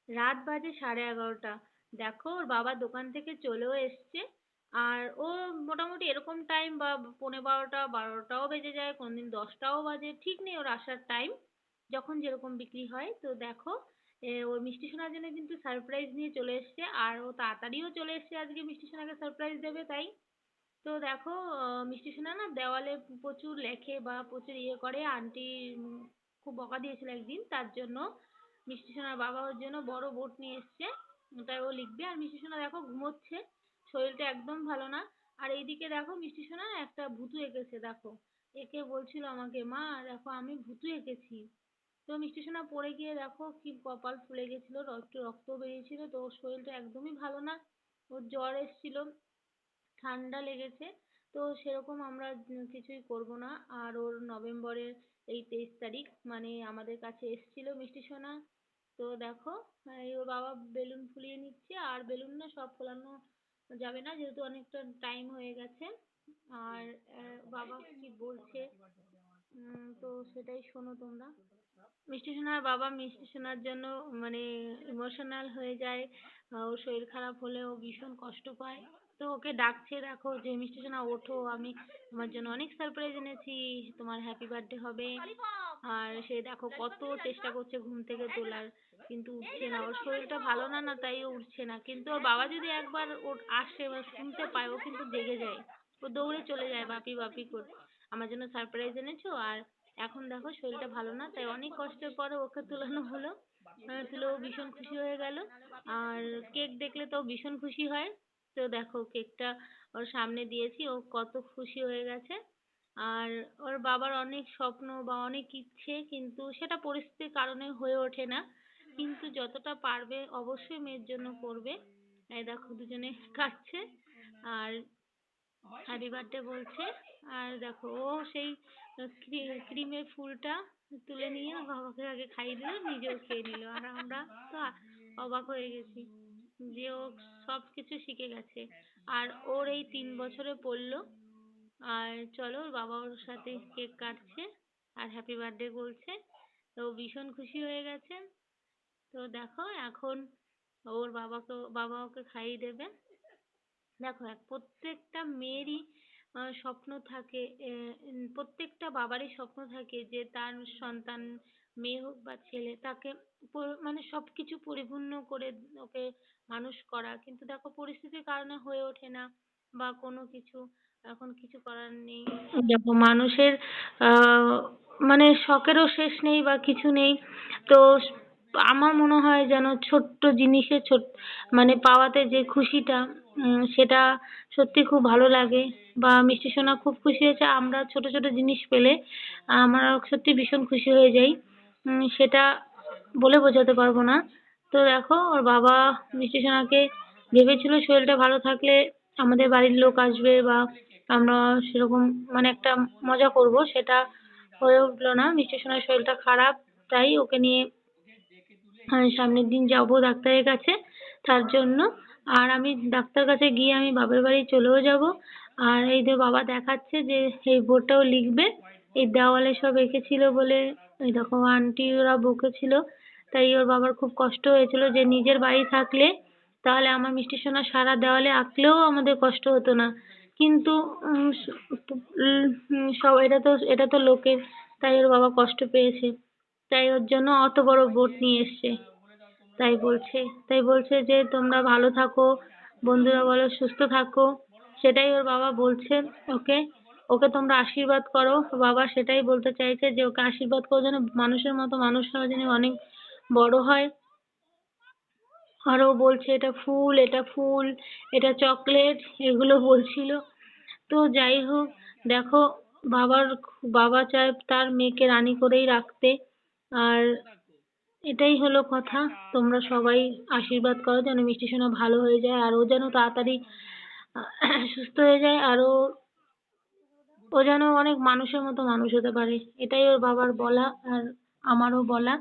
রাত বাজে 11:30। দেখো ওর বাবা দোকান থেকে চলেও এসছে। আর ও মোটামুটি এরকম টাইম বা 11:45 12টাও বেজে যায়, কোনদিন 10টাও বাজে, ঠিক নেই ওর আসার টাইম, যখন যেরকম বিক্রি হয়। তো দেখো ওর মিষ্টি সোনার জন্য কিন্তু সারপ্রাইজ নিয়ে চলে এসছে, আর ও তাড়াতাড়িও চলে এসছে আজকে মিষ্টি সোনাকে সারপ্রাইজ দেবে তাই। তো দেখো মিষ্টি সোনা না দেওয়ালে প্রচুর লেখে বা প্রচুর ইয়ে করে। আন্টি খুব বকা দিয়েছিল একদিন, তার জন্য মিষ্টি সোনার বাবা ওর জন্য বড় বোর্ড নিয়ে এসছে, ওটায় ও লিখবে। আর মিষ্টি সোনা দেখো ঘুমোচ্ছে, শরীরটা একদম ভালো না। আর এইদিকে দেখো মিষ্টি সোনা একটা ভুতু এঁকেছে, দেখো এঁকে বলছিল আমাকে, মা দেখো আমি ভুতু এঁকেছি। তো মিষ্টি সোনা পড়ে গিয়ে দেখো কি কপাল ফুলে গেছিল, একটু রক্ত বেরিয়েছিল। তো ওর শরীরটা একদমই ভালো না, ওর জ্বর এসেছিল, ঠান্ডা লেগেছে। তো সেরকম আমরা কিছুই করব না। আর ওর নভেম্বরের এই 23 তারিখ মানে আমাদের কাছে এসেছিল মিষ্টি সোনা। তো দেখো এই ওর বাবা বেলুন ফুলিয়ে নিচ্ছে, আর বেলুন না সব ফোলানো যাবে না যেহেতু অনেকটা টাইম হয়ে গেছে। আর বাবা কি বলছে তো সেটাই শোনো তোমরা। মিষ্টি সোনার বাবা মিষ্টি সোনার জন্য মানে ইমোশনাল হয়ে যায়। ওর শরীর খারাপ হলে ও ভীষণ কষ্ট পায়। তো ওকে ডাকছে, দেখো যে মিষ্টি সোনা ওঠো, আমি তোমার জন্য অনেক সারপ্রাইজ এনেছি, তোমার হ্যাপি বার্থডে হবে। আর সে দেখো কত চেষ্টা করছে ঘুম থেকে তোলার, কিন্তু উঠছে না। ওর শরীরটা ভালো না, না তাই ও উঠছে না। কিন্তু ওর বাবা যদি একবার ওর আসে বা শুনতে পায়, ও কিন্তু জেগে যায়, ও দৌড়ে চলে যায় বাপি বাপি করে, আমার জন্য সারপ্রাইজ এনেছো। আর এখন দেখো শরীরটা ভালো না, তাই অনেক কষ্টের পরে ওকে তুলানো হলো। তুলে ও ভীষণ খুশি হয়ে গেল। আর কেক দেখলে তো ও ভীষণ খুশি হয়। তো দেখো কেকটা ওর সামনে দিয়েছি, ও কত খুশি হয়ে গেছে। আর ওর বাবার অনেক স্বপ্ন বা অনেক ইচ্ছে, কিন্তু সেটা পরিস্থিতির কারণে হয়ে ওঠে না, কিন্তু যতটা পারবে অবশ্যই মেয়ের জন্য করবে। এই দেখো দুজনে কাঁদছে আর হ্যাপি বার্থডে বলছে। আর দেখো ও সেই ক্রিমের ফুলটা তুলে নিয়ে ওর বাবাকে আগে খাইয়ে দিল, নিজেও খেয়ে নিল। আর আমরা তো অবাক হয়ে গেছি যে ও সব কিছু শিখে গেছে। আর ওর এই 3 বছরে পড়লো। আর চলো ওর বাবা ওর সাথে কেক কাটছে আর হ্যাপি বার্থডে বলছে। তো ও ভীষণ খুশি হয়ে গেছে। তো দেখো এখন ওর বাবা ওকে খাইয়ে দেবে। দেখো প্রত্যেকটা মেয়েরই স্বপ্ন থাকে, প্রত্যেকটা বাবারই স্বপ্ন থাকে যে তার সন্তান, মেয়ে হোক বা ছেলে, তাকে মানে সবকিছু পরিপূর্ণ করে ওকে মানুষ করা। কিন্তু দেখো পরিস্থিতির কারণে হয়ে ওঠে না বা কোনো কিছু, এখন কিছু করার নেই। দেখো মানুষের আহ মানে শখেরও শেষ নেই বা কিছু নেই। তো আমার মনে হয় যেন ছোট্ট জিনিসে মানে পাওয়াতে যে খুশিটা, সেটা সত্যি খুব ভালো লাগে। বা মিষ্টি সোনা খুব খুশি হয়েছে, আমরা ছোট ছোট জিনিস পেলে আমরা সত্যি ভীষণ খুশি হয়ে যাই। সেটা বলে বোঝাতে পারবো না। তো দেখো ওর বাবা মিষ্টি সোনাকে ভেবেছিল শরীরটা ভালো থাকলে আমাদের বাড়ির লোক আসবে বা আমরা সেরকম মানে একটা মজা করব, সেটা হয়ে উঠলো না। মিষ্টি সোনার শরীরটা খারাপ, তাই ওকে নিয়ে সামনের দিন যাব ডাক্তারের কাছে, তার জন্য। আর আমি ডাক্তার কাছে গিয়ে আমি বাপের বাড়ি চলেও যাব। আর এই যে বাবা দেখাচ্ছে যে এই বোর্ডটাও লিখবে, এই দেওয়ালে সব এঁকেছিল বলে এই দেখো আন্টি ওরা বকেছিল, তাই ওর বাবার খুব কষ্ট হয়েছিল যে নিজের বাড়ি থাকলে তাহলে আমার মিষ্টি সোনা সারা দেওয়ালে আঁকলেও আমাদের কষ্ট হতো না। কিন্তু সব এটা তো লোকের, তাই ওর বাবা কষ্ট পেয়েছে, তাই ওর জন্য অত বড় বোর্ড নিয়ে এসছে। তাই বলছে যে তোমরা ভালো থাকো, বন্ধুরা বলো সুস্থ থাকো, সেটাই ওর বাবা বলছে। ওকে ওকে তোমরা আশীর্বাদ করো। বাবা সেটাই বলতে চাইছে যে ওকে আশীর্বাদ করো যেন মানুষের মতো মানুষ হয়, যেন অনেক বড় হয়। আরো বলছে এটা ফুল, এটা চকলেট, এগুলো বলছিল। তো যাই হোক, দেখো বাবা চায় তার মেয়েকে রানী করেই রাখতে। আর এটাই হলো কথা। তোমরা সবাই আশীর্বাদ করো যেন মিষ্টি সোনা ভালো হয়ে যায়, আর ও যেন তাড়াতাড়ি সুস্থ হয়ে যায়, আর ও যেন অনেক মানুষের মতো মানুষ হতে পারে। এটাই ওর বাবার বলা আর আমারও বলা।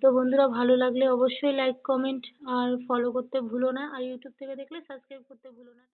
তো বন্ধুরা ভালো লাগলে অবশ্যই লাইক কমেন্ট আর ফলো করতে ভুলো না, আর ইউটিউব থেকে দেখলে সাবস্ক্রাইব করতে ভুলো না।